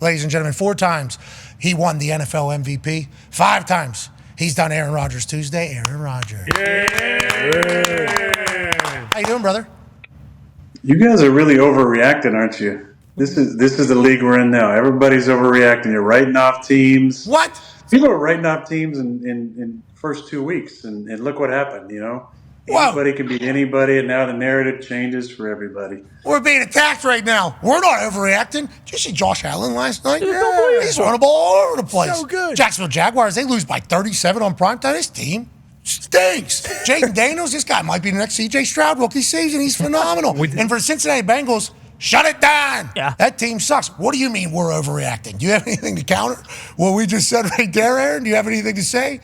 ladies and gentlemen. 4 times he won the NFL MVP. 5 times he's done Aaron Rodgers Tuesday. Aaron Rodgers. Yeah. How you doing, brother? You guys are really overreacting, aren't you? This is the league we're in now. Everybody's overreacting. You're writing off teams. What? People are writing off teams in first 2 weeks, and look what happened, Whoa. Anybody can beat anybody, and now the narrative changes for everybody. We're being attacked right now. We're not overreacting. Did you see Josh Allen last night? Yeah, he's running the ball all over the place. So good. Jacksonville Jaguars, they lose by 37 on primetime. This team stinks. Jaden Daniels, this guy might be the next C.J. Stroud rookie season. He's phenomenal. And for the Cincinnati Bengals, shut it down. Yeah. That team sucks. What do you mean we're overreacting? Do you have anything to counter what we just said right there, Aaron? Do you have anything to say?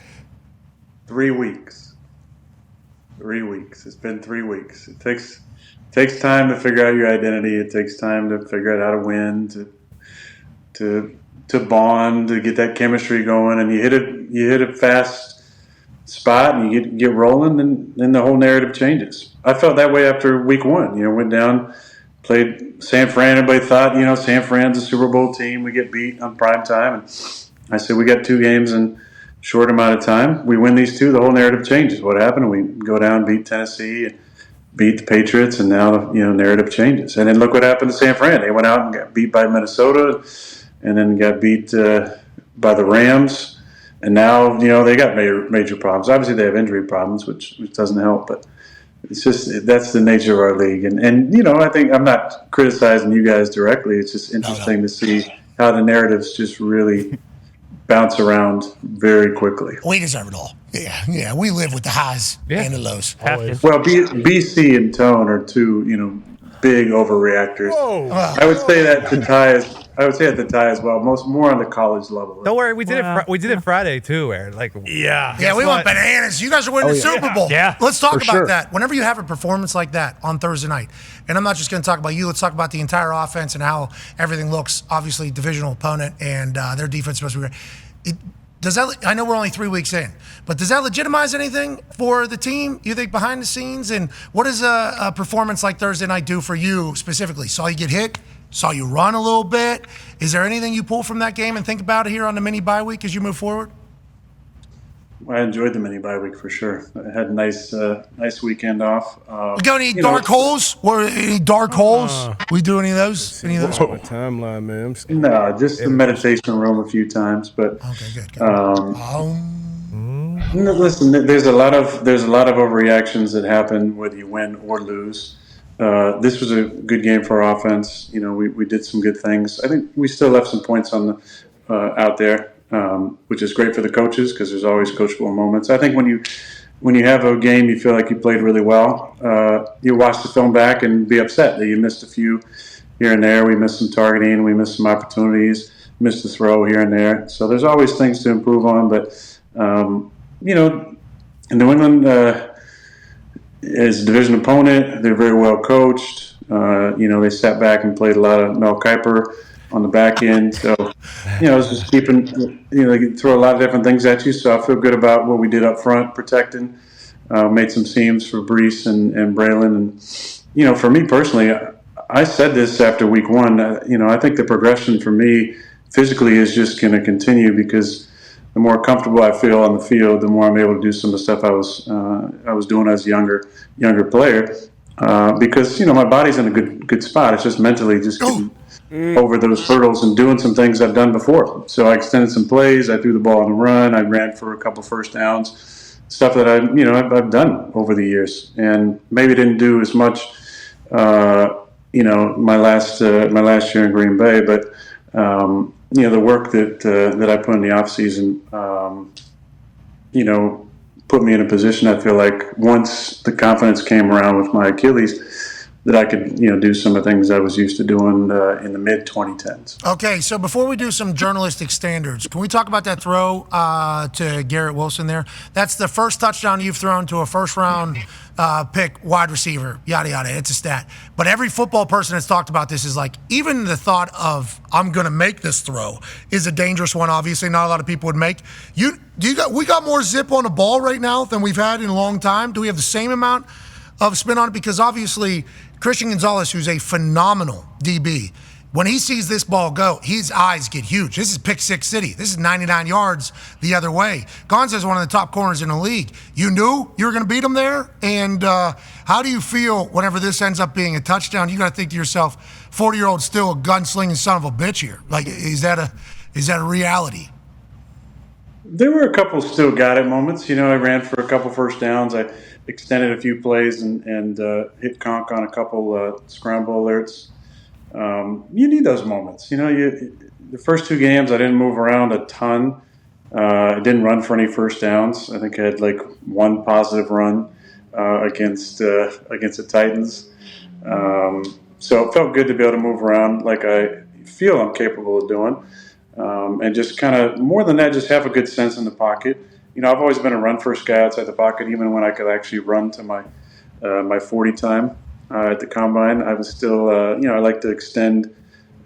3 weeks. 3 weeks. It's been 3 weeks. It takes time to figure out your identity. It takes time to figure out how to win, to bond, to get that chemistry going. And you hit a fast spot and you get rolling, and then the whole narrative changes. I felt that way after week 1. Went down, played San Fran. Everybody thought, San Fran's a Super Bowl team. We get beat on prime time. And I said, we got 2 games in short amount of time. We win these 2, the whole narrative changes. What happened? We go down, beat Tennessee, beat the Patriots, and now narrative changes. And then look what happened to San Fran. They went out and got beat by Minnesota, and then got beat by the Rams. And now they got major problems. Obviously, they have injury problems, which doesn't help. But it's just that's the nature of our league. And I think I'm not criticizing you guys directly. It's just interesting to see how the narratives just really bounce around very quickly. We deserve it all. Yeah. We live with the highs and the lows. Well, BC and Tone are 2, big overreactors. Whoa. I would say that to tie as well. More on the college level. Don't worry, we did it. We did it Friday too, Aaron. Yeah, we went bananas. You guys are winning the Super Bowl. Yeah. Let's talk about that. Whenever you have a performance like that on Thursday night, and I'm not just going to talk about you. Let's talk about the entire offense and how everything looks. Obviously, divisional opponent and their defense supposed to be great. Does that? I know we're only 3 weeks in, but does that legitimize anything for the team? You think behind the scenes, and what does a performance like Thursday night do for you specifically? Saw you get hit. Saw you run a little bit. Is there anything you pull from that game and think about it here on the mini bye week as you move forward? I enjoyed the mini bye week for sure. I had a nice weekend off. We got any dark holes? Any dark holes? We do any of those? Any of those? My timeline, man. No, just the meditation room a few times, but Okay, good. listen, there's a lot of overreactions that happen whether you win or lose. This was a good game for our offense. We did some good things. I think we still left some points on out there, which is great for the coaches because there's always coachable moments. I think when you have a game you feel like you played really well, you watch the film back and be upset that you missed a few here and there. We missed some targeting, we missed some opportunities, missed a throw here and there. So there's always things to improve on. But in New England. As a division opponent, they're very well coached. They sat back and played a lot of Mel Kiper on the back end. So, it's just keeping, they can throw a lot of different things at you. So I feel good about what we did up front, protecting. Made some seams for Brees and Braylon. And, for me personally, I said this after week 1. I think the progression for me physically is just going to continue because the more comfortable I feel on the field, the more I'm able to do some of the stuff I was doing as a younger player. Because my body's in a good spot. It's just mentally just getting over those hurdles and doing some things I've done before. So I extended some plays. I threw the ball on the run. I ran for a couple first downs. Stuff that I've done over the years, and maybe didn't do as much. My last year in Green Bay, but. The work that I put in the off season, put me in a position. I feel like once the confidence came around with my Achilles, that I could do some of the things I was used to doing in the mid 2010s. Okay, so before we do some journalistic standards, can we talk about that throw to Garrett Wilson there? That's the first touchdown you've thrown to a first round pick wide receiver, yada, yada. It's a stat. But every football person that's talked about this is like, even the thought of, I'm going to make this throw is a dangerous one, obviously. Not a lot of people would make. We got more zip on the ball right now than we've had in a long time. Do we have the same amount of spin on it? Because obviously, Christian Gonzalez, who's a phenomenal DB, When he sees this ball go, his eyes get huge. This is pick six city. This is 99 yards the other way. Gonza is one of the top corners in the league. You knew you were going to beat him there? And how do you feel whenever this ends up being a touchdown? You got to think to yourself, 40-year-old still a gunslinging son of a bitch here. Like, is that a reality? There were a couple still got it moments. I ran for a couple first downs. I extended a few plays and hit conk on a couple scramble alerts. You need those moments. The first two games I didn't move around a ton. I didn't run for any first downs. I think I had like one positive run against the Titans. So it felt good to be able to move around like I feel I'm capable of doing. And just kind of, more than that, just have a good sense in the pocket. I've always been a run first guy outside the pocket, even when I could actually run to my 40 time. At the combine, I was still, I like to extend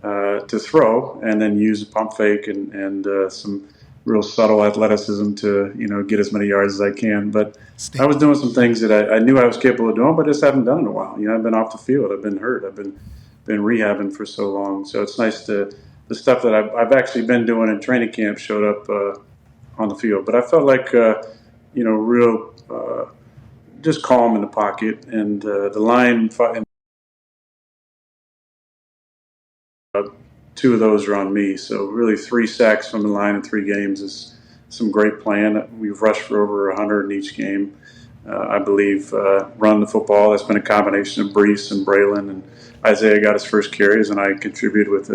to throw and then use a pump fake and some real subtle athleticism to, get as many yards as I can. But I was doing some things that I knew I was capable of doing, but just haven't done in a while. I've been off the field. I've been hurt. I've been rehabbing for so long. So it's nice the stuff that I've actually been doing in training camp showed up on the field. But I felt like, real just calm in the pocket, and the line. Two of those are on me, so really 3 sacks from the line in 3 games is some great playing. We've rushed for over 100 in each game. I believe run the football. That's been a combination of Brees and Braylon, and Isaiah got his first carries, and I contributed with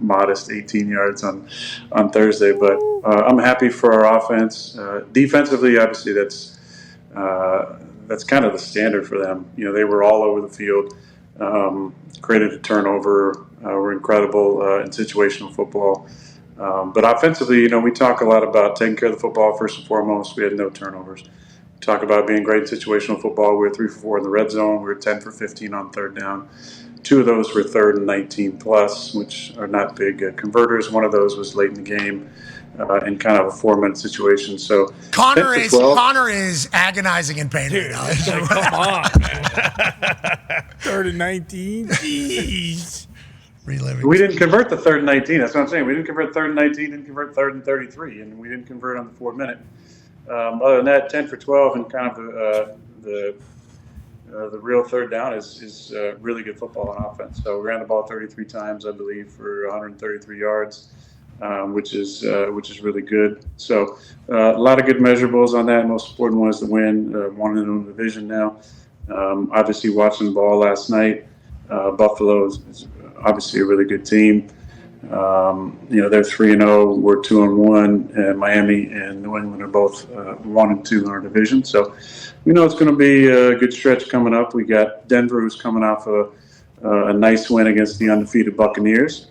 modest 18 yards on Thursday. But I'm happy for our offense. Defensively, obviously, that's kind of the standard for them. They were all over the field, created a turnover, were incredible in situational football. But offensively, we talk a lot about taking care of the football first and foremost. We had no turnovers. We talk about being great in situational football. We were 3 for 4 in the red zone. We were 10 for 15 on third down. 2 of those were 3rd and 19 plus, which are not big converters. One of those was late in the game. In kind of a 4-minute situation. So Connor is agonizing in pain. Dude, come on, man. 3rd and 19. Jeez. Reliving. We didn't convert the 3rd and 19. That's what I'm saying. We didn't convert 3rd and 19, didn't convert 3rd and 33, and we didn't convert on the 4-minute. Other than that, 10 for 12 and kind of the real third down is really good football on offense. So we ran the ball 33 times, I believe, for 133 yards. Which is really good. So a lot of good measurables on that. Most important one is the win. One in the division now. Obviously, watching the ball last night, Buffalo is obviously a really good team. They're 3-0. We're 2-1. And Miami and New England are both 1-2 in our division. So we know it's going to be a good stretch coming up. We got Denver, who's coming off a nice win against the undefeated Buccaneers.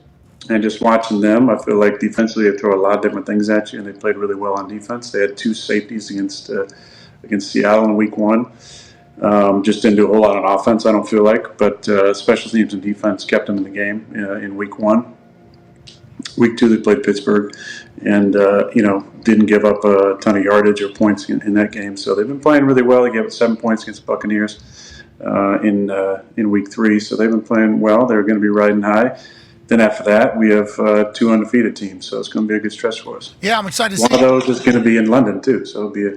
And just watching them, I feel like defensively they throw a lot of different things at you, and they played really well on defense. They had 2 safeties against Seattle in week 1. Just didn't do a whole lot on offense, I don't feel like. But special teams and defense kept them in the game in week 1. Week 2 they played Pittsburgh and, didn't give up a ton of yardage or points in that game. So they've been playing really well. They gave up 7 points against the Buccaneers in week 3. So they've been playing well. They're going to be riding high. Then after that, we have 2 undefeated teams, so it's going to be a good stretch for us. Yeah, I'm excited to see. One of those is going to be in London too, so it'll be a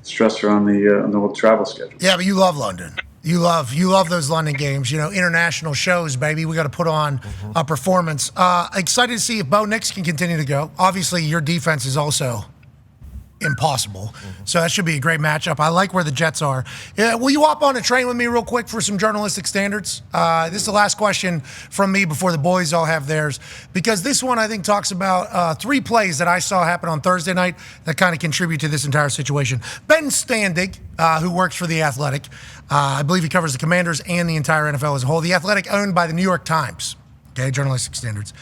stressor on the whole travel schedule. Yeah, but you love London. You love those London games. International shows, baby. We got to put on a performance. Excited to see if Bo Nix can continue to go. Obviously, your defense is also impossible. So that should be a great matchup. I like where the Jets are. Will you hop on a train with me real quick for some journalistic standards? This is the last question from me before the boys all have theirs, because this one I think talks about 3 plays that I saw happen on Thursday night that kind of contribute to this entire situation. Ben Standig, who works for The Athletic, I believe he covers the Commanders and the entire NFL as a whole. The Athletic owned by the New York Times. Okay, journalistic standards.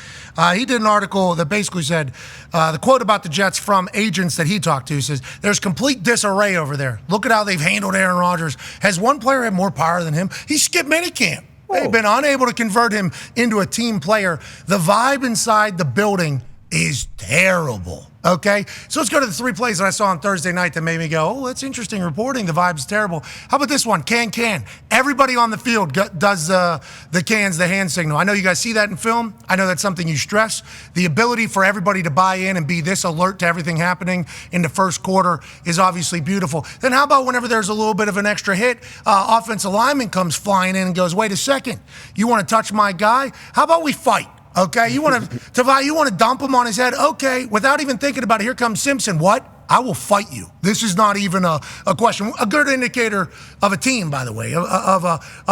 He did an article that basically said, the quote about the Jets from agents that he talked to says, there's complete disarray over there. Look at how they've handled Aaron Rodgers. Has one player had more power than him? He skipped minicamp. They've been unable to convert him into a team player. The vibe inside the building is terrible. Okay, so let's go to the 3 plays that I saw on Thursday night that made me go, oh, that's interesting reporting. The vibe's terrible. How about this one? Can. Everybody on the field does the cans, the hand signal. I know you guys see that in film. I know that's something you stress. The ability for everybody to buy in and be this alert to everything happening in the first quarter is obviously beautiful. Then how about whenever there's a little bit of an extra hit, offensive lineman comes flying in and goes, wait a second, you want to touch my guy? How about we fight? Okay, you want to dump him on his head? Okay, without even thinking about it, here comes Simpson. What? I will fight you. This is not even a question. A good indicator of a team, by the way, of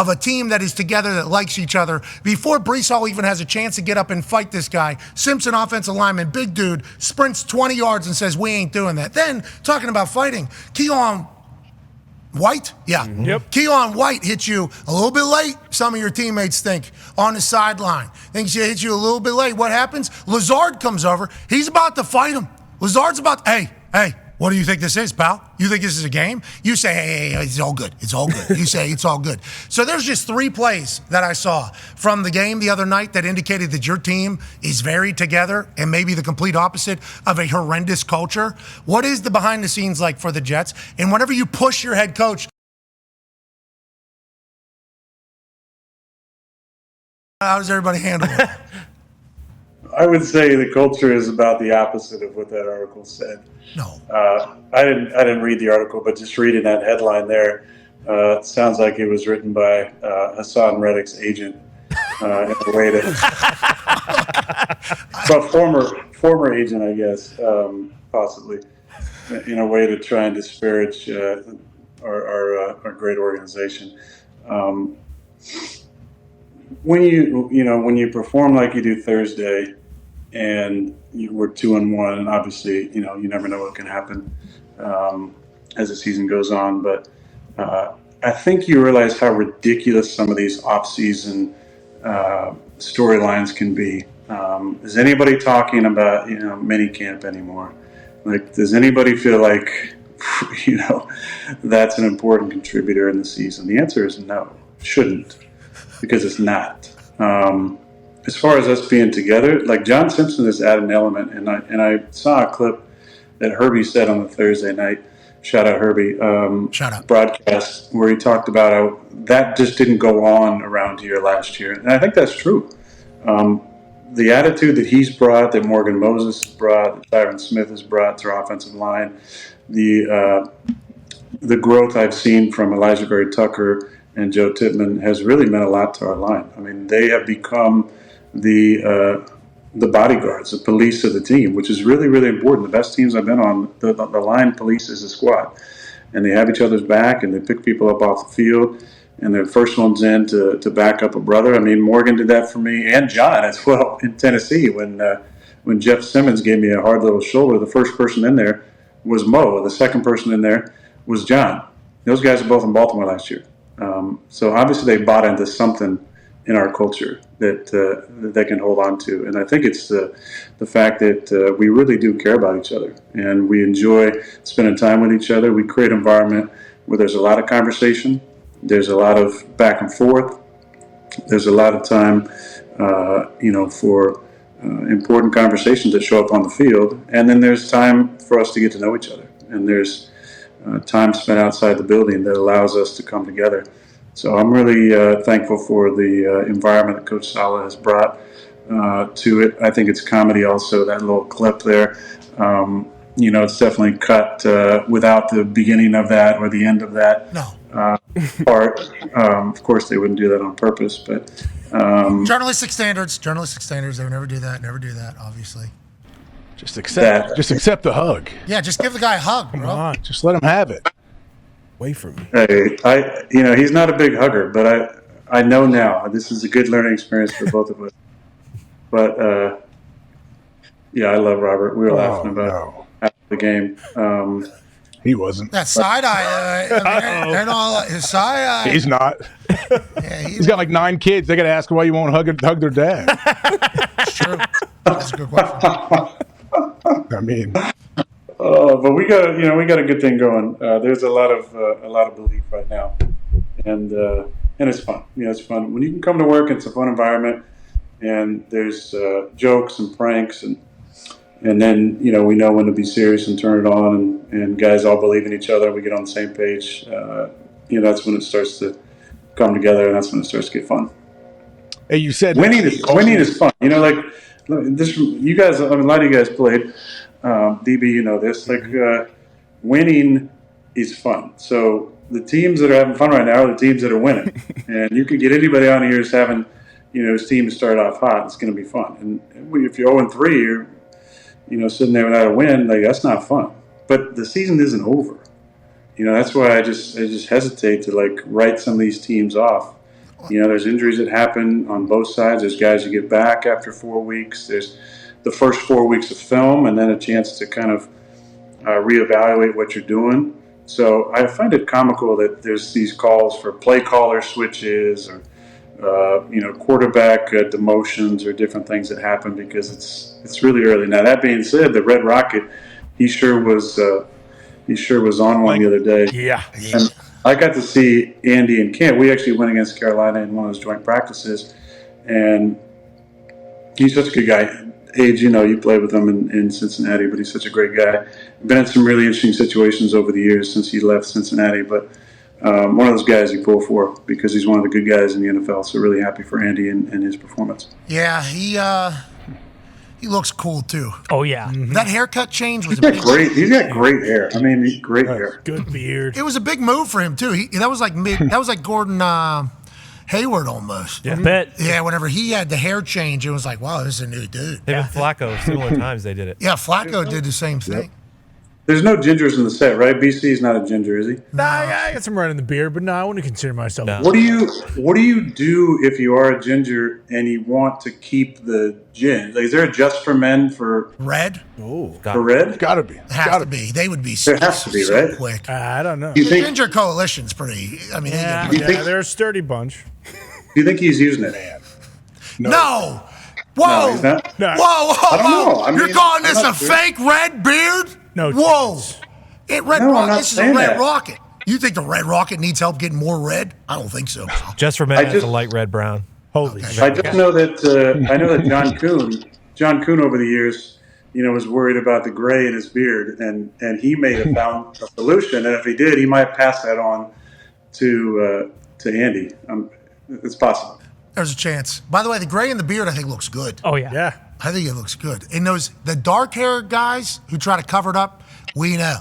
a team that is together, that likes each other. Before Brees Hall even has a chance to get up and fight this guy, Simpson, offensive lineman, big dude, sprints 20 yards and says, we ain't doing that. Then, talking about fighting, Keon White? Yeah. Mm-hmm. Yep. Keon White hit you a little bit late, some of your teammates think, on the sideline. Thinks he hit you a little bit late. What happens? Lazard comes over. He's about to fight him. Lazard's about, hey, what do you think this is, pal? You think this is a game? You say, hey, it's all good. It's all good. You say, it's all good. So there's just 3 plays that I saw from the game the other night that indicated that your team is very together and maybe the complete opposite of a horrendous culture. What is the behind the scenes like for the Jets? And whenever you push your head coach, how does everybody handle it? I would say the culture is about the opposite of what that article said. No. I didn't read the article, but just reading that headline there, it sounds like it was written by Hassan Reddick's agent in a way to, well, former agent, I guess, possibly, in a way to try and disparage our great organization. When you perform like you do Thursday, and we're 2-1, and obviously, you never know what can happen as the season goes on. But I think you realize how ridiculous some of these off-season storylines can be. Is anybody talking about mini camp anymore? Like, does anybody feel like that's an important contributor in the season? The answer is no, shouldn't, because it's not. As far as us being together, like John Simpson has added an element, and I saw a clip that Herbie said on the Thursday night, shout out Herbie, Shout out. broadcast, where he talked about how that just didn't go on around here last year. And I think that's true. The attitude that he's brought, that Morgan Moses has brought, that Tyron Smith has brought to our offensive line, the growth I've seen from Elijah Berry Tucker and Joe Tippmann has really meant a lot to our line. I mean, they have become the bodyguards, the police of the team, which is really, really important. The best teams I've been on, the line polices the squad, and they have each other's back, and they pick people up off the field, and they're the first ones in to back up a brother. I mean, Morgan did that for me, and John as well in Tennessee. When Jeff Simmons gave me a hard little shoulder, the first person in there was Mo, and the second person in there was John. Those guys are both in Baltimore last year. So obviously they bought into something in our culture that they can hold on to. And I think it's the fact that we really do care about each other, and we enjoy spending time with each other. We create an environment where there's a lot of conversation, there's a lot of back and forth, there's a lot of time for important conversations that show up on the field, and then there's time for us to get to know each other, and there's time spent outside the building that allows us to come together. So I'm really thankful for the environment that Coach Saleh has brought to it. I think it's comedy also, that little clip there. It's definitely cut without the beginning of that or the end of that part. Of course, they wouldn't do that on purpose, but... Journalistic standards, they would never do that, obviously. Just accept the hug. Yeah, just give the guy a hug, bro. Come on. Just let him have it. Away from me. Hey, he's not a big hugger, but I know now this is a good learning experience for both of us. But I love Robert. We were laughing about after the game. He wasn't. That side eye, his side eye. He's not. Yeah, He's got like 9 kids. They got to ask why you won't hug their dad. It's true. That's a good question. I mean, but we got a good thing going. There's a lot of belief right now, and it's fun. It's fun when you can come to work. It's a fun environment, and there's jokes and pranks and And then, we know when to be serious and turn it on, and guys all believe in each other. We get on the same page. That's when it starts to come together, and that's when it starts to get fun. Hey, you said winning is fun. Like this. You guys, a lot of you guys played. DB, this. Like winning is fun. So the teams that are having fun right now are the teams that are winning, and you can get anybody on here who's having, his team start off hot. It's going to be fun. And if you're 0-3, you're sitting there without a win. Like that's not fun. But the season isn't over. That's why I just hesitate to write some of these teams off. There's injuries that happen on both sides. There's guys you get back after 4 weeks. There's the first 4 weeks of film, and then a chance to kind of reevaluate what you're doing. So I find it comical that there's these calls for play caller switches or quarterback demotions or different things that happen because it's really early. Now that being said, the Red Rocket, he sure was on one the other day. Yeah. And I got to see Andy in camp. We actually went against Carolina in one of those joint practices, and he's such a good guy. Age, you played with him in Cincinnati, but he's such a great guy. Been in some really interesting situations over the years since he left Cincinnati, but one of those guys you pull for because he's one of the good guys in the NFL. So really happy for Andy and his performance. Yeah, he looks cool too. Oh yeah, that haircut change was He's got great hair. I mean, great hair. Good beard. It was a big move for him too. That was like Gordon Hayward almost. Yeah, I bet. Yeah, whenever he had the hair change, it was like, wow, this is a new dude. Him and Flacco, similar times they did it. Yeah, Flacco did the same thing. There's no gingers in the set, right? BC's not a ginger, is he? Nah, I got some red in the beard, but no, I wouldn't consider myself. No. What do you do if you are a ginger and you want to keep the gin? Like, is there a just for men for red? Oh, for red? Gotta be. Has to be. They would be. There has to be, so right? Quick. I don't know. You think, ginger coalition's pretty. I mean, they're a sturdy bunch. Do you think he's using it? No. Whoa. No, he's not? No. Whoa. I don't know. I You're mean, calling this I'm a not sure. fake red beard? No. Whoa. Chance. This is I'm a not red saying that. rocket. You think the red rocket needs help getting more red? I don't think so. Just for men, it's a light red brown. Holy shit. I just know that John Kuhn over the years, was worried about the gray in his beard, and he may have found a solution. And if he did, he might pass that on to Andy. It's possible. There's a chance. By the way, the gray in the beard, I think, looks good. Oh yeah. Yeah. I think it looks good. And the dark hair guys who try to cover it up, we know.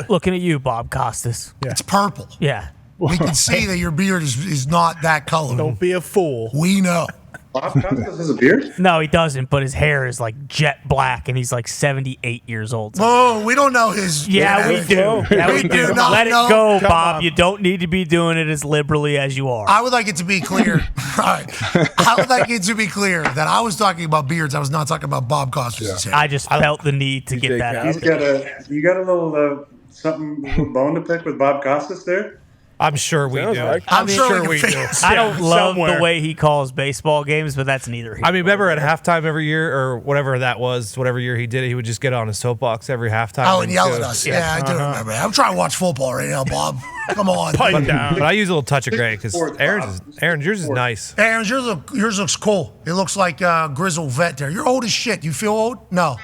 Looking at you, Bob Costas. Yeah. It's purple. Yeah. We can see that your beard is not that color. Don't be a fool. We know. Bob Costas has a beard? No, he doesn't. But his hair is like jet black, and he's like 78 years old. Whoa, we don't know his. Yeah, we do. Yeah, We do not Let it know. go, Come Bob. on. You don't need to be doing it as liberally as you are. I would like it to be clear. Right. I would like it to be bone that I was talking about beards. I was not talking about Bob Costas' hair. I just felt the need to get that out. You got a little little bone to pick with Bob Costas there? I'm sure we do. I'm sure we do. I don't love somewhere. the way he calls baseball games, but that's neither here. I mean, remember at halftime every year, or whatever that was, whatever year he did it, he would just get on his soapbox every halftime. Oh, and yell at us. Yeah, I do remember that. I'm trying to watch football right now, Bob. Come on. Pipe down. But I use a little touch of gray because Aaron's yours is nice. Aaron, yours looks cool. It looks like a grizzled vet there. You're old as shit. You feel old? No.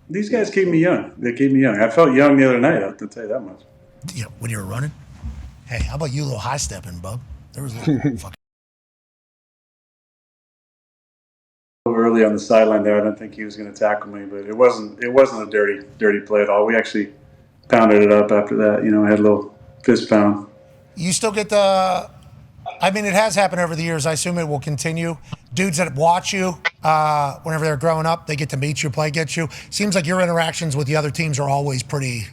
These guys keep me young. They keep me young. I felt young the other night, I'll tell you that much. When you were running? Hey, how about you a little high stepping, bub? There was a little fucking. Early on the sideline there, I don't think he was going to tackle me, but it wasn't a dirty play at all. We actually pounded it up after that. I had a little fist pound. You still get the. I mean, it has happened over the years. I assume it will continue. Dudes that watch you whenever they're growing up, they get to meet you, play against you. Seems like your interactions with the other teams are always pretty.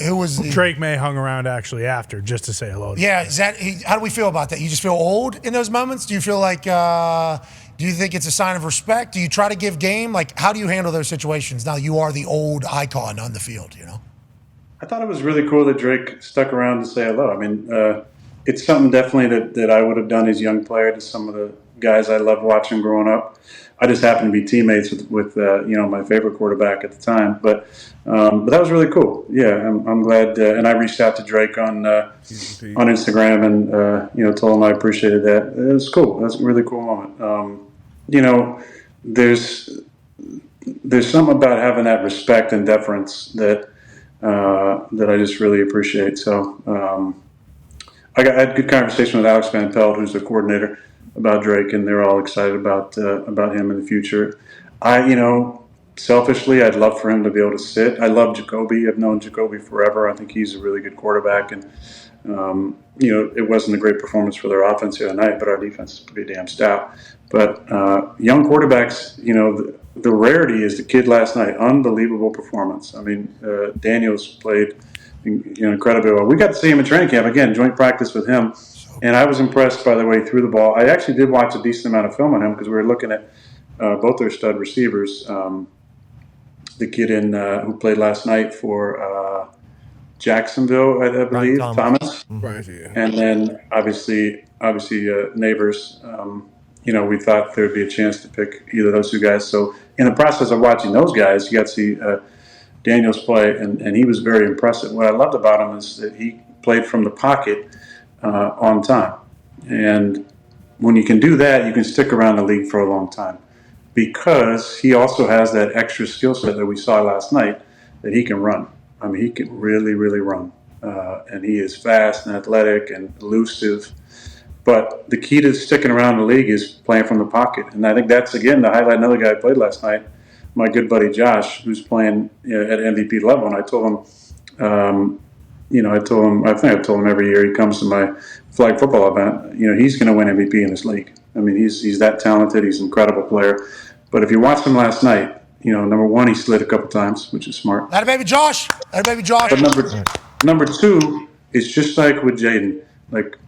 Who was the Drake Maye hung around actually after just to say hello. Yeah, how do we feel about that? You just feel old in those moments? Do you feel like? Do you think it's a sign of respect? Do you try to give game? Like, how do you handle those situations? Now you are the old icon on the field. I thought it was really cool that Drake stuck around to say hello. I mean, it's something definitely that I would have done as a young player to some of the guys I loved watching growing up. I just happened to be teammates with my favorite quarterback at the time. But that was really cool. Yeah, I'm glad. And I reached out to Drake on Instagram and told him I appreciated that. It was cool. That's a really cool moment. there's something about having that respect and deference that I just really appreciate. So I had a good conversation with Alex Van Pelt, who's the coordinator, about Drake, and they're all excited about him in the future. Selfishly, I'd love for him to be able to sit. I love Jacoby. I've known Jacoby forever. I think he's a really good quarterback, and it wasn't a great performance for their offense the other night, but our defense is pretty damn stout. But young quarterbacks, the rarity is the kid last night. Unbelievable performance. I mean, Daniels played incredibly well. We got to see him in training camp again, joint practice with him, and I was impressed by the way he threw the ball. I actually did watch a decent amount of film on him because we were looking at both their stud receivers. The kid who played last night for Jacksonville, I believe, Thomas. Right, yeah. And then obviously Neighbors. We thought there would be a chance to pick either of those two guys. So in the process of watching those guys, you got to see Daniels play, and he was very impressive. What I loved about him is that he played from the pocket on time. And when you can do that, you can stick around the league for a long time, because he also has that extra skill set that we saw last night, that he can run. I mean, he can really, really run. And he is fast and athletic and elusive. But the key to sticking around the league is playing from the pocket. And I think that's, again, to highlight another guy who played last night, my good buddy Josh, who's playing at MVP level. And I told him, I think I've told him every year he comes to my flag football event, he's going to win MVP in this league. I mean, he's that talented. He's an incredible player. But if you watched him last night, number one, he slid a couple times, which is smart. That baby Josh. But number two, it's just like with Jaden. Like,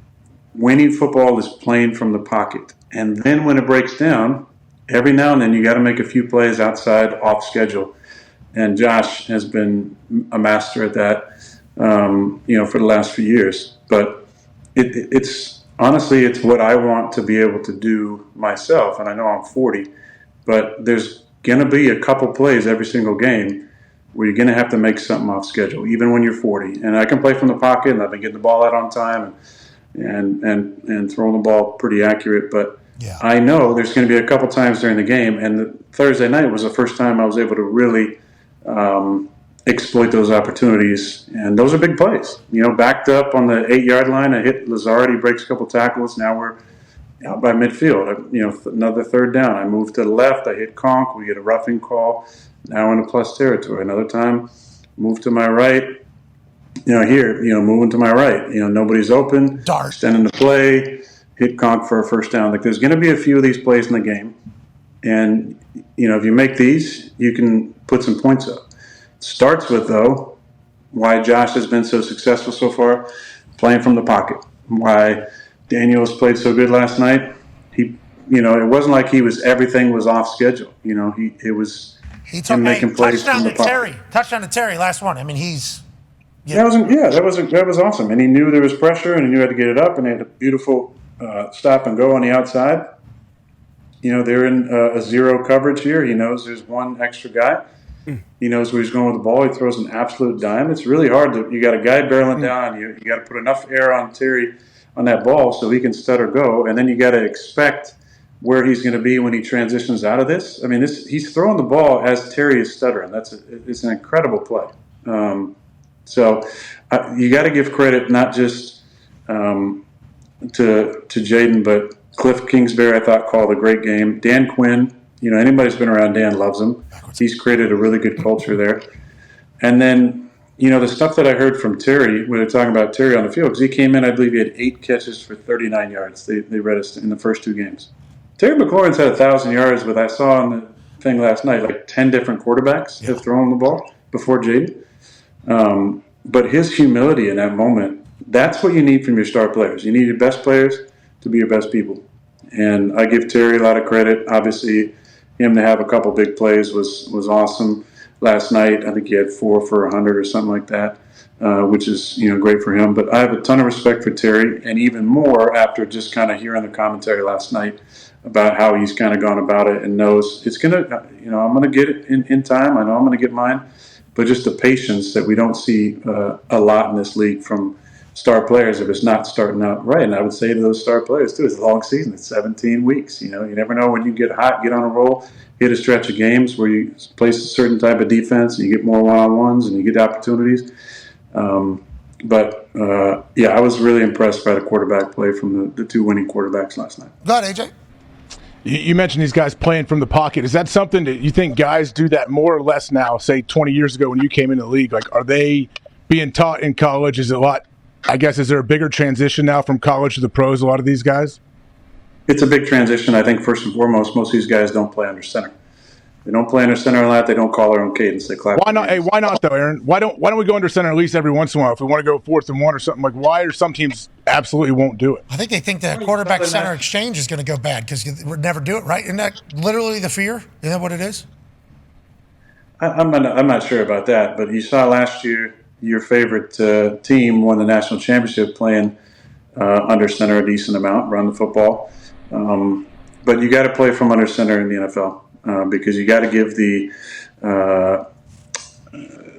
winning football is playing from the pocket. And then when it breaks down, every now and then you got to make a few plays outside, off schedule. And Josh has been a master at that, for the last few years. But it's honestly, it's what I want to be able to do myself. And I know I'm 40, but there's going to be a couple plays every single game where you're going to have to make something off schedule, even when you're 40. And I can play from the pocket, and I've been getting the ball out on time and throwing the ball pretty accurate. But yeah. I know there's going to be a couple times during the game, and the Thursday night was the first time I was able to really exploit those opportunities. And those are big plays. Backed up on the 8-yard line, I hit Lazard, he breaks a couple tackles. Now we're out by midfield. Another third down. I move to the left, I hit Conk, we get a roughing call. Now in the plus territory. Another time, move to my right. Moving to my right. Nobody's open. Dart. Extending the play. Hit Conk for a first down. Like, there's going to be a few of these plays in the game. And, if you make these, you can put some points up. Starts with, though, why Josh has been so successful so far, playing from the pocket. Why Daniels played so good last night. It wasn't like everything was off schedule. He took making plays from the pocket. Touchdown to Terry, last one. I mean, he's... Yeah. That was awesome. And he knew there was pressure, and he knew how to get it up, and they had a beautiful stop and go on the outside. They're in a zero coverage here. He knows there's one extra guy. He knows where he's going with the ball. He throws an absolute dime. It's really hard you got a guy barreling down. You got to put enough air on Terry on that ball so he can stutter go, and then you got to expect where he's going to be when he transitions out of this. I mean, he's throwing the ball as Terry is stuttering. It's an incredible play. So you got to give credit not just to Jaden, but Cliff Kingsbury, I thought, called a great game. Dan Quinn, anybody who's been around Dan loves him. He's created a really good culture there. And then, the stuff that I heard from Terry, when they're talking about Terry on the field, because he came in, I believe he had 8 catches for 39 yards. They read us in the first 2 games. Terry McLaurin's had 1,000 yards, but I saw on the thing last night, like 10 different quarterbacks have thrown the ball before Jaden. But his humility in that moment, that's what you need from your star players. You need your best players to be your best people. And I give Terry a lot of credit. Obviously, him to have a couple big plays was awesome last night. I think he had 4 for 100 or something like that, which is great for him. But I have a ton of respect for Terry, and even more after just kind of hearing the commentary last night about how he's kind of gone about it and knows it's going to, I'm going to get it in time. I know I'm going to get mine. But just the patience that we don't see a lot in this league from star players if it's not starting out right. And I would say to those star players too, it's a long season. It's 17 weeks. You never know when you get hot, get on a roll, hit a stretch of games where you place a certain type of defense and you get more one-on-ones and you get opportunities. I was really impressed by the quarterback play from the two winning quarterbacks last night. Go ahead, AJ. You mentioned these guys playing from the pocket. Is that something that you think guys do that more or less now, say 20 years ago when you came into the league? Like, are they being taught in college? Is there a bigger transition now from college to the pros, a lot of these guys? It's a big transition. I think first and foremost, most of these guys don't play under center. They don't play under center a lot. They don't call their own cadence. They clap. Why not? Hey, why not though, Aaron? Why don't we go under center at least every once in a while if we want to go 4th and 1 or something? Like, why are some teams absolutely won't do it? I think they think that quarterback center exchange is going to go bad because we'd never do it, right? Isn't that literally the fear? Isn't that what it is? I'm not sure about that, but you saw last year your favorite team won the national championship playing under center a decent amount, run the football. But you got to play from under center in the NFL. Because you got to give the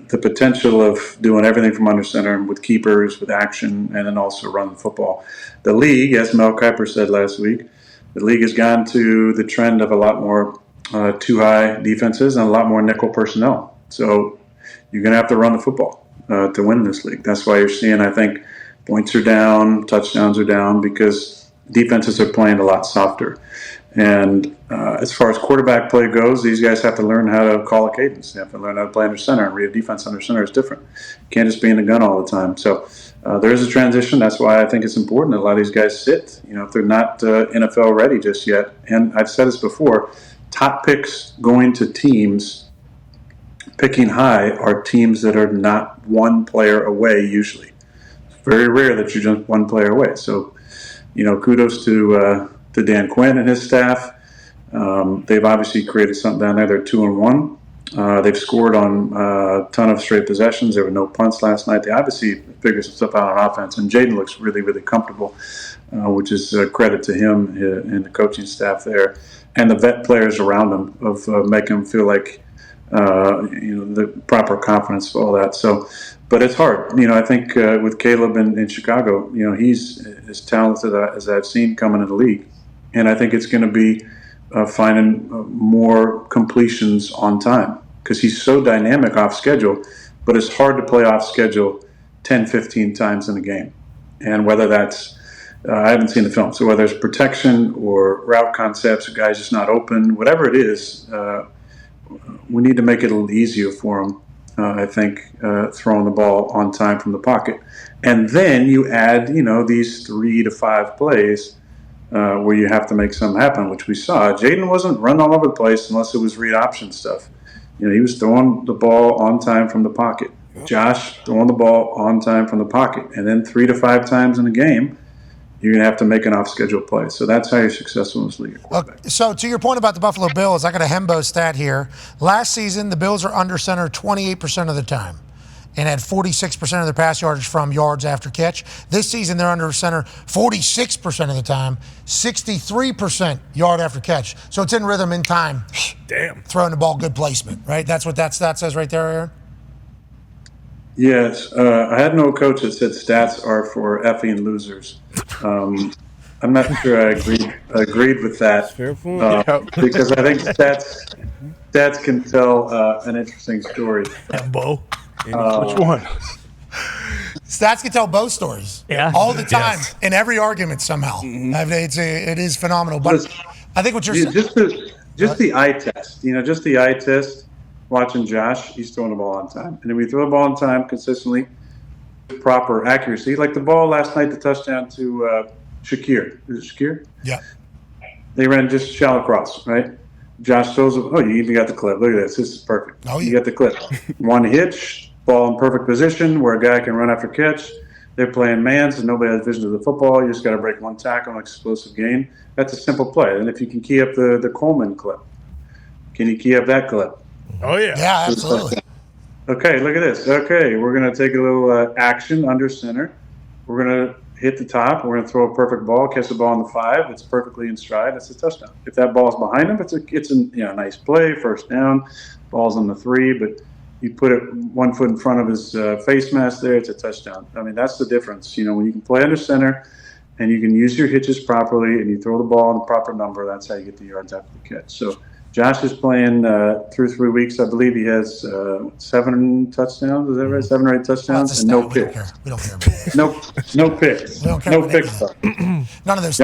potential of doing everything from under center with keepers, with action, and then also run the football. The league, as Mel Kiper said last week, the league has gone to the trend of a lot more too high defenses and a lot more nickel personnel. So you're going to have to run the football to win this league. That's why you're seeing, I think, points are down, touchdowns are down because defenses are playing a lot softer. And as far as quarterback play goes, these guys have to learn how to call a cadence. They have to learn how to play under center, and read a defense under center is different. You can't just be in the gun all the time. So there is a transition. That's why I think it's important that a lot of these guys sit, if they're not NFL ready just yet. And I've said this before, top picks going to teams picking high are teams that are not one player away usually. It's very rare that you're just one player away. So, kudos to Dan Quinn and his staff. They've obviously created something down there. They're 2-1. They've scored on a ton of straight possessions. There were no punts last night. They obviously figured some stuff out on offense. And Jaden looks really, really comfortable, which is credit to him and the coaching staff there. And the vet players around him of making him feel like, the proper confidence for all that. So, but it's hard. I think with Caleb in Chicago, he's as talented as I've seen coming in the league. And I think it's going to be finding more completions on time because he's so dynamic off schedule, but it's hard to play off schedule 10, 15 times in a game. And whether that's, I haven't seen the film, so whether it's protection or route concepts, a guy's just not open, whatever it is, we need to make it a little easier for him, I think, throwing the ball on time from the pocket. And then you add, these 3 to 5 plays where you have to make something happen, which we saw. Jaden wasn't running all over the place unless it was read option stuff. He was throwing the ball on time from the pocket. Josh throwing the ball on time from the pocket. And then 3 to 5 times in a game, you're going to have to make an off-schedule play. So that's how you're successful in this league. So to your point about the Buffalo Bills, I got a Hembo stat here. Last season, the Bills are under center 28% of the time and had 46% of their pass yardage from yards after catch. This season, they're under center 46% of the time, 63% yard after catch. So it's in rhythm, in time. Damn. Throwing the ball, good placement, right? That's what that stat says right there, Aaron? Yes. I had no coach that said stats are for effing losers. I'm not sure I agreed with that. Fair point. Because I think stats can tell an interesting story. Bo. Which one? Stats can tell both stories. Yeah. All the time, in every argument somehow. It is phenomenal. But I think what you're saying. Just the eye test. Just the eye test. Watching Josh, he's throwing the ball on time. And if we throw the ball on time consistently, with proper accuracy, like the ball last night, the touchdown to Shakir. Is it Shakir? Yeah. They ran just shallow cross, right? Josh throws it. Oh, you even got the clip. Look at this. This is perfect. Oh, yeah. You got the clip. One hitch, ball in perfect position where a guy can run after catch. They're playing man, so nobody has vision of the football. You just got to break one tackle, an explosive gain. That's a simple play. And if you can key up the Coleman clip, can you key up that clip? Oh, yeah. Yeah, absolutely. Okay, look at this. Okay, we're going to take a little action under center. We're going to hit the top. We're going to throw a perfect ball, catch the ball on the 5. It's perfectly in stride. That's a touchdown. If that ball's behind him, it's a nice play, first down. Ball's on the 3. But you put it 1 foot in front of his face mask there, it's a touchdown. I mean, that's the difference. When you can play under center and you can use your hitches properly and you throw the ball in the proper number, that's how you get the yards after the catch. So Josh is playing through 3 weeks. I believe he has 7 touchdowns. Is that right? 7 or 8 touchdowns and no picks. We don't care. No picks. We don't care No about any picks. of that. None of those.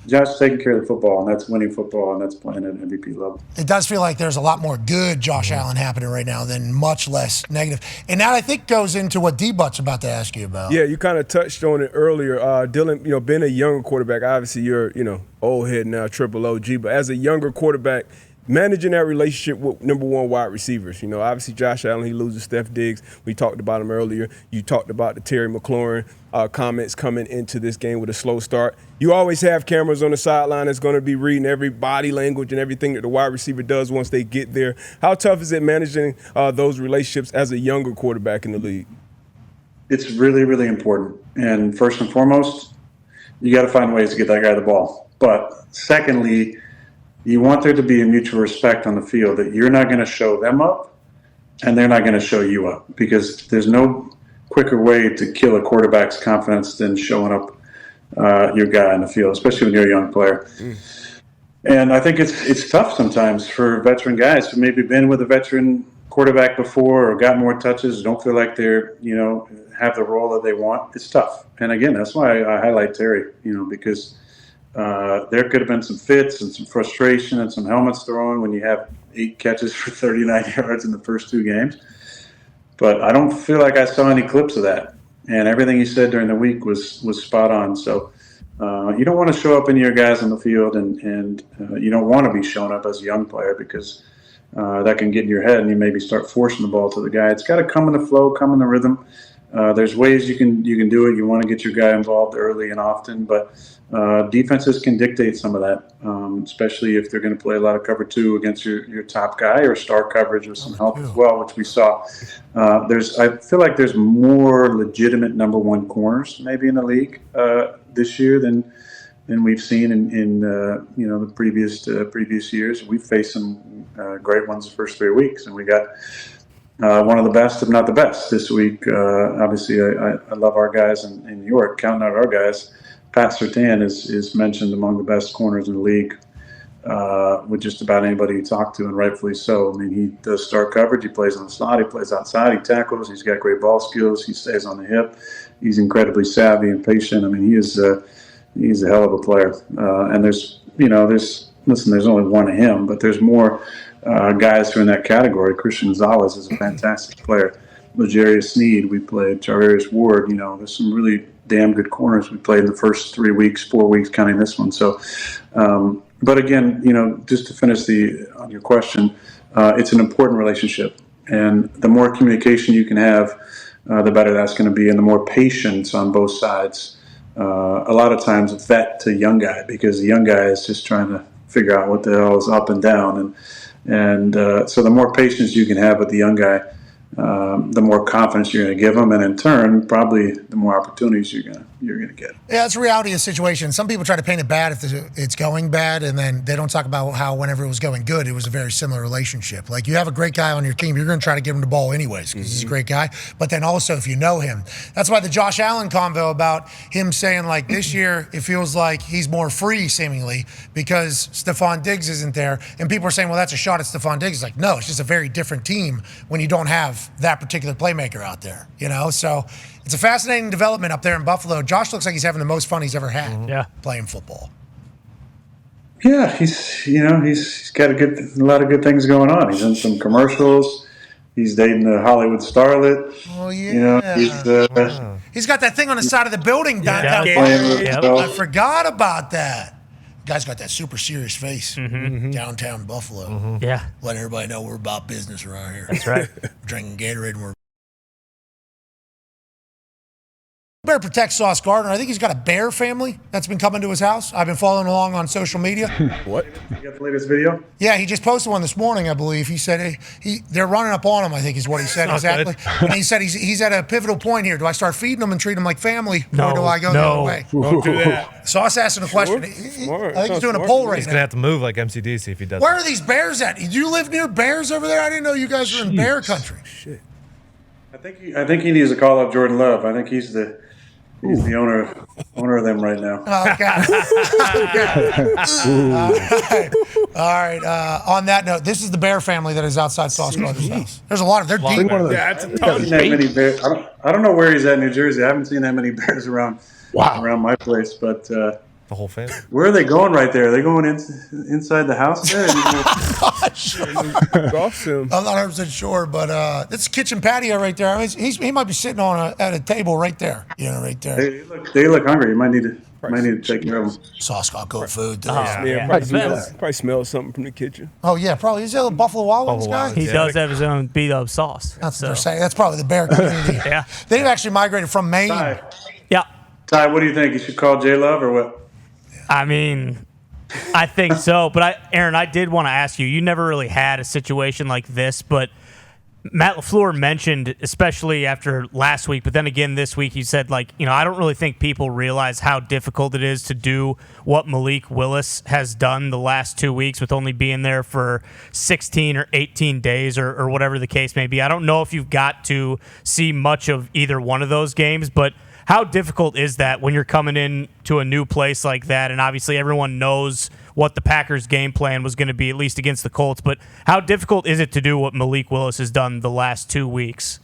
Josh is taking care of the football, and that's winning football, and that's playing at MVP level. It does feel like there's a lot more good Josh Allen happening right now than much less negative. And that, I think, goes into what D-Butt's about to ask you about. Yeah, you kind of touched on it earlier. Dylan, being a younger quarterback, obviously you're, old head now, triple OG, but as a younger quarterback, managing that relationship with number one wide receivers. Obviously Josh Allen, he loses Steph Diggs. We talked about him earlier. You talked about the Terry McLaurin comments coming into this game with a slow start. You always have cameras on the sideline that's going to be reading every body language and everything that the wide receiver does once they get there. How tough is it managing those relationships as a younger quarterback in the league? It's really, really important. And first and foremost, you got to find ways to get that guy the ball. But secondly, you want there to be a mutual respect on the field that you're not going to show them up and they're not going to show you up, because there's no quicker way to kill a quarterback's confidence than showing up your guy on the field, especially when you're a young player. And I think it's tough sometimes for veteran guys who maybe been with a veteran quarterback before or got more touches, don't feel like they're, have the role that they want. It's tough. And again, that's why I highlight Terry, because there could have been some fits and some frustration and some helmets thrown when you have 8 catches for 39 yards in the first 2 games. But I don't feel like I saw any clips of that. And everything he said during the week was spot on. So you don't want to show up in your guys on the field, and you don't want to be showing up as a young player, because that can get in your head and you maybe start forcing the ball to the guy. It's got to come in the flow, come in the rhythm. There's ways you can do it. You want to get your guy involved early and often, but defenses can dictate some of that, especially if they're going to play a lot of cover 2 against your top guy, or star coverage with some help as well, which we saw. I feel like there's more legitimate number 1 corners maybe in the league this year than we've seen in the previous years. We've faced some great ones the first 3 weeks, and we got one of the best, if not the best, this week. Obviously, I love our guys in New York. Counting out our guys, Pat Surtain is mentioned among the best corners in the league with just about anybody you talk to, and rightfully so. I mean, he does star coverage. He plays on the slot. He plays outside. He tackles. He's got great ball skills. He stays on the hip. He's incredibly savvy and patient. I mean, he's a hell of a player. And there's only one of him, but there's more guys who are in that category. Christian Gonzalez is a fantastic player. L'Jarius Sneed, we played. Charvarius Ward, there's some really damn good corners we played in the first 3 weeks, 4 weeks, counting this one. So, but again, just to finish on your question, it's an important relationship. And the more communication you can have, the better that's going to be, and the more patience on both sides. A lot of times it's vet to young guy, because the young guy is just trying to figure out what the hell is up and down. And so the more patience you can have with the young guy, the more confidence you're going to give them, and in turn, probably the more opportunities you're going to get. Yeah, it's the reality of the situation. Some people try to paint it bad if it's going bad, and then they don't talk about how whenever it was going good, it was a very similar relationship. Like, you have a great guy on your team, you're going to try to give him the ball anyways, because he's a great guy. But then also, if you know him, that's why the Josh Allen convo about him saying, like, this year it feels like he's more free, seemingly, because Stefon Diggs isn't there. And people are saying, well, that's a shot at Stefon Diggs. It's like, no, it's just a very different team when you don't have that particular playmaker out there, So it's a fascinating development up there in Buffalo. Josh looks like he's having the most fun he's ever had playing football. Yeah, he's got a lot of good things going on. He's in some commercials. He's dating a Hollywood starlet. Oh yeah, he's got that thing on the side of the building downtown. I forgot about that. Guy's got that super serious face. Downtown Buffalo. Yeah. Letting everybody know we're about business around here. That's right. Drinking Gatorade and we're Better protect Sauce Gardner. I think he's got a bear family that's been coming to his house. I've been following along on social media. What? You got the latest video? Yeah, he just posted one this morning, I believe. He said they're running up on him, I think is what he said exactly. And he said he's at a pivotal point here. Do I start feeding him and treat him like family, or do I go the other way? Don't do that. Sauce asking a question. Smart. I think he's doing a Smart. poll right He's now. gonna have to move like MCDC if he does. Where are these bears at? Do you live near bears over there? I didn't know you guys were in bear country. Shit. I think he needs to call up Jordan Love. I think he's the owner of them right now. Okay. All right. On that note, this is the bear family that is outside Sauce Gardner's house. There's a lot of. They're deep. That's a I haven't seen that many bears. I don't know where he's at in New Jersey. I haven't seen that many bears around my place. But the whole family. where are they going right there? Are they going inside the house there? Golf film. I'm not 100% sure, but it's kitchen patio right there. I mean, he might be sitting at a table right there. Right there. They look hungry. You might need to take care of them. Sauce got good food. Too. Probably smell something from the kitchen. Oh yeah, probably. Is that a Buffalo Wild Wings guy? He does have his own beat up sauce. That's what they're saying. That's probably the bear community. Yeah. They've actually migrated from Maine. Yeah. Ty, what do you think? You should call J Love or what? I mean, I think so. But Aaron, I did want to ask you. You never really had a situation like this, but Matt LaFleur mentioned, especially after last week, but then again this week, he said, I don't really think people realize how difficult it is to do what Malik Willis has done the last 2 weeks with only being there for 16 or 18 days or whatever the case may be. I don't know if you've got to see much of either one of those games, but how difficult is that when you're coming in to a new place like that? And obviously everyone knows what the Packers' game plan was going to be, at least against the Colts. But how difficult is it to do what Malik Willis has done the last 2 weeks?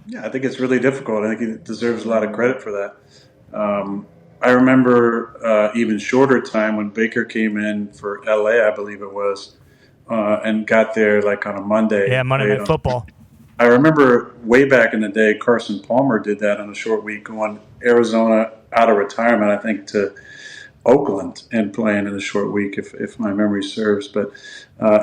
Yeah, I think it's really difficult. I think he deserves a lot of credit for that. I remember even shorter time when Baker came in for LA, I believe it was, and got there on a Monday. Yeah, Monday Night Football. I remember way back in the day, Carson Palmer did that on a short week, going Arizona out of retirement, I think, to Oakland and playing in a short week, if my memory serves. But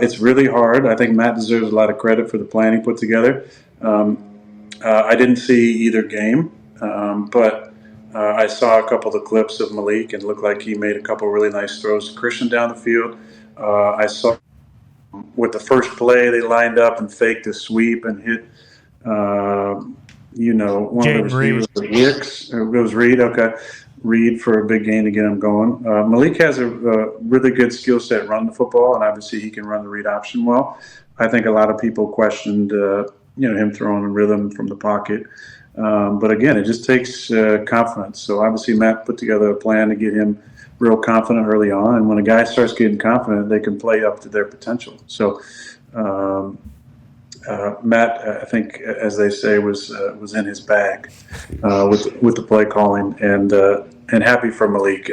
it's really hard. I think Matt deserves a lot of credit for the plan he put together. I didn't see either game, but I saw a couple of the clips of Malik and it looked like he made a couple of really nice throws to Christian down the field. I saw with the first play, they lined up and faked a sweep and hit, one of the receivers, Wicks, or it was Reed. Okay, Reed for a big gain to get him going. Malik has a really good skill set running the football, and obviously he can run the read option well. I think a lot of people questioned, him throwing a rhythm from the pocket. But again, it just takes confidence. So obviously Matt put together a plan to get him real confident early on, and when a guy starts getting confident, they can play up to their potential. So Matt, I think, as they say, was in his bag with the play calling, and happy for Malik.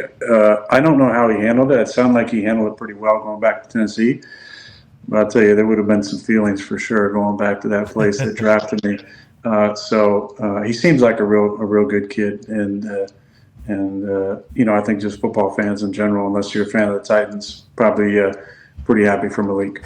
I don't know how he handled it. It sounded like he handled it pretty well going back to Tennessee. But I'll tell you, there would have been some feelings for sure going back to that place that drafted me. So he seems like a real good kid, and I think just football fans in general, unless you're a fan of the Titans, probably pretty happy for Malik.